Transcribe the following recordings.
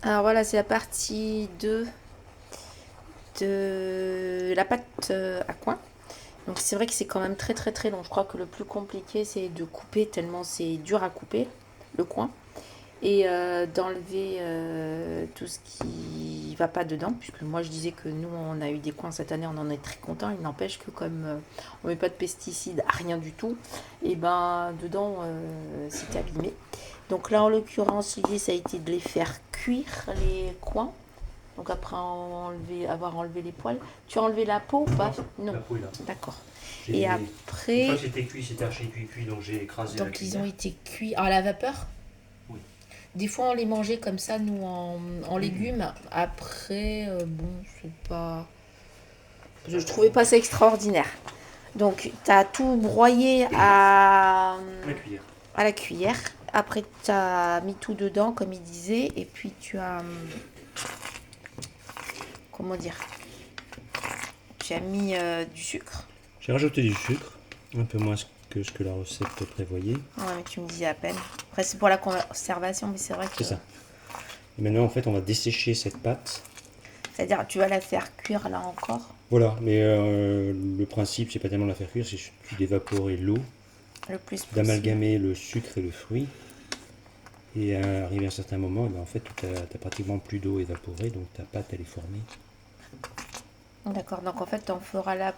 Alors voilà, c'est la partie 2 de la pâte à coin. Donc c'est vrai que c'est quand même très très très long. Je crois que le plus compliqué c'est de couper tellement c'est dur à couper le coin et d'enlever tout ce qui va pas dedans. Puisque moi je disais que nous on a eu des coins cette année, on en est très content. Il n'empêche que comme on met pas de pesticides, rien du tout, et ben dedans c'était abîmé. Donc là en l'occurrence l'idée ça a été de les faire cuire les coins. Donc après avoir enlevé les poils. Tu as enlevé la peau ou pas? Non. La peau est là. D'accord. Et Une fois après, que c'était cuit, c'était archi cuit, donc j'ai écrasé à la donc ils ont cuillère. été cuits à la vapeur. Oui. Des fois on les mangeait comme ça, nous, en Mhm. légumes. Après, bon, c'est pas... Je trouvais pas ça extraordinaire. Donc tu as tout broyé La cuillère. à la cuillère. Après tu as mis tout dedans, comme il disait. Et puis tu as... Comment dire? Tu as mis du sucre. J'ai rajouté du sucre, un peu moins que ce que la recette prévoyait. Ouais, mais tu me disais à peine. Après, c'est pour la conservation, mais c'est vrai que. C'est ça. Et maintenant, en fait, on va dessécher cette pâte. C'est-à-dire, tu vas la faire cuire là encore, Voilà, mais le principe, c'est pas tellement de la faire cuire, c'est surtout d'évaporer l'eau, le plus possible. d'amalgamer le sucre et le fruit. Et arrivé à un certain moment, eh ben, en fait, tu n'as pratiquement plus d'eau évaporée, donc ta pâte, elle est formée. D'accord, donc en fait, tu en feras là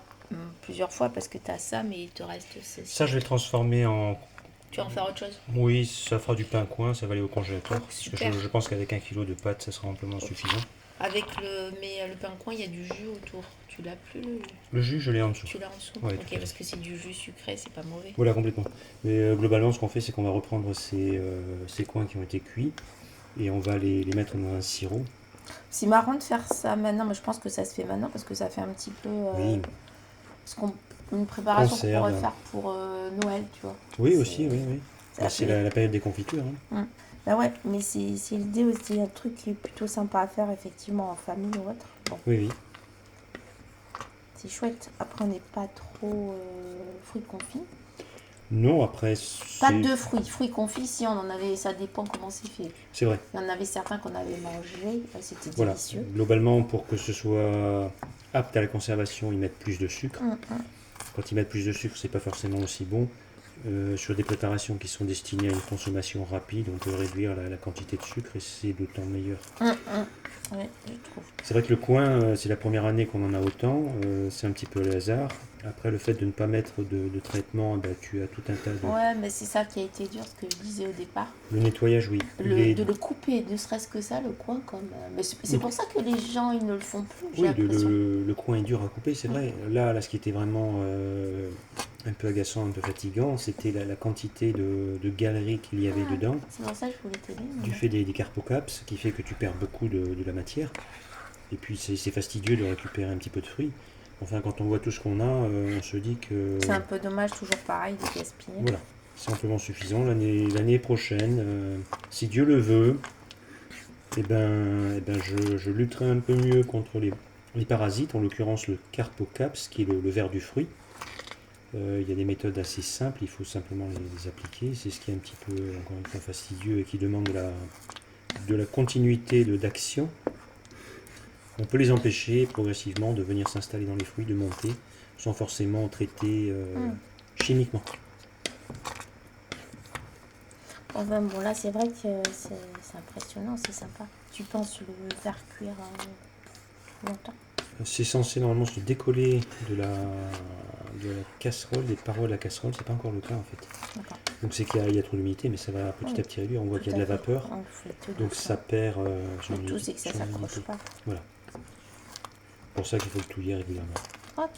plusieurs fois parce que tu as ça, mais il te reste ceci. Ça, je vais le transformer en... Tu vas en faire autre chose. Oui, ça fera du pain coin, ça va aller au congélateur. Oh, Parce que super. je pense qu'avec 1 kilo de pâte, ça sera amplement Ok. suffisant. Avec le. Mais le pain coin, il y a du jus autour. Tu l'as plus le. Le jus, je l'ai en dessous. Tu l'as en dessous. Oui, Ok, tout à parce fait. que c'est du jus sucré, c'est pas mauvais. Voilà, complètement. Mais globalement, ce qu'on fait, c'est qu'on va reprendre ces coins qui ont été cuits et on va les mettre dans un sirop. C'est marrant de faire ça maintenant, mais je pense que ça se fait maintenant parce que ça fait un petit peu. Oui, Ce qu'on, une préparation qu'on pourrait conserve. faire pour Noël, tu vois. Oui, C'est, aussi, oui, oui. Bah, ça c'est fait. la période des confitures, hein. Bah ouais, mais c'est l'idée aussi, un truc qui est plutôt sympa à faire effectivement en famille ou autre. Bon, Oui, oui. c'est chouette. Après, on n'est pas trop fruits confits. Non, après, Pas c'est de fruits. Fruits confits, si on en avait, ça dépend comment c'est fait. c'est vrai. Il y en avait certains qu'on avait mangés, c'était Voilà. délicieux. Globalement, pour que ce soit apte à la conservation, ils mettent plus de sucre. Hum. Quand ils mettent plus de sucre, c'est pas forcément aussi bon. Sur des préparations qui sont destinées à une consommation rapide, on peut réduire la quantité de sucre et c'est d'autant meilleur. Ouais, je trouve. C'est vrai que le coin, c'est la première année qu'on en a autant, c'est un petit peu le hasard. Après, le fait de ne pas mettre de traitement, bah, tu as tout un tas de... Ouais, mais c'est ça qui a été dur, ce que je disais au départ. Le nettoyage, oui. Il est... De le couper, ne serait-ce que ça, le coin, comme. Mais c'est le, pour ça que les gens, ils ne le font plus, j'ai oui, l'impression. le coin est dur à couper, c'est vrai. Là, ce qui était vraiment un peu agaçant, un peu fatigant, c'était la quantité de galeries qu'il y avait Ah, dedans, c'est pour ça que je voulais t'aider. du fait des carpocaps, qui fait que tu perds beaucoup de la matière. Et puis, c'est fastidieux de récupérer un petit peu de fruits. Enfin, quand on voit tout ce qu'on a, on se dit que C'est un peu dommage, toujours pareil, de gaspiller. voilà, c'est amplement suffisant. L'année prochaine, si Dieu le veut, je lutterai un peu mieux contre les parasites, en l'occurrence le Carpocaps, qui est le ver du fruit. Il y a des méthodes assez simples, il faut simplement les appliquer. C'est ce qui est un petit peu, encore une fois, fastidieux et qui demande de la continuité d'action. On peut les empêcher progressivement de venir s'installer dans les fruits, de monter, sans forcément traiter chimiquement. Enfin, bon, là, c'est vrai que c'est impressionnant, c'est sympa. Tu penses le faire cuire longtemps? C'est censé normalement se décoller de la casserole, des parois de la casserole, c'est pas encore le cas en fait. D'accord. Donc c'est qu'il y a trop d'humidité, mais ça va petit Oui, à petit réduire. On voit tout qu'il y a à de la fait. vapeur, On le fait tout donc ça doucement. perd Le tout, c'est que ça son s'accroche humidité. pas. Voilà. C'est pour ça qu'il faut le touiller régulièrement. Ok.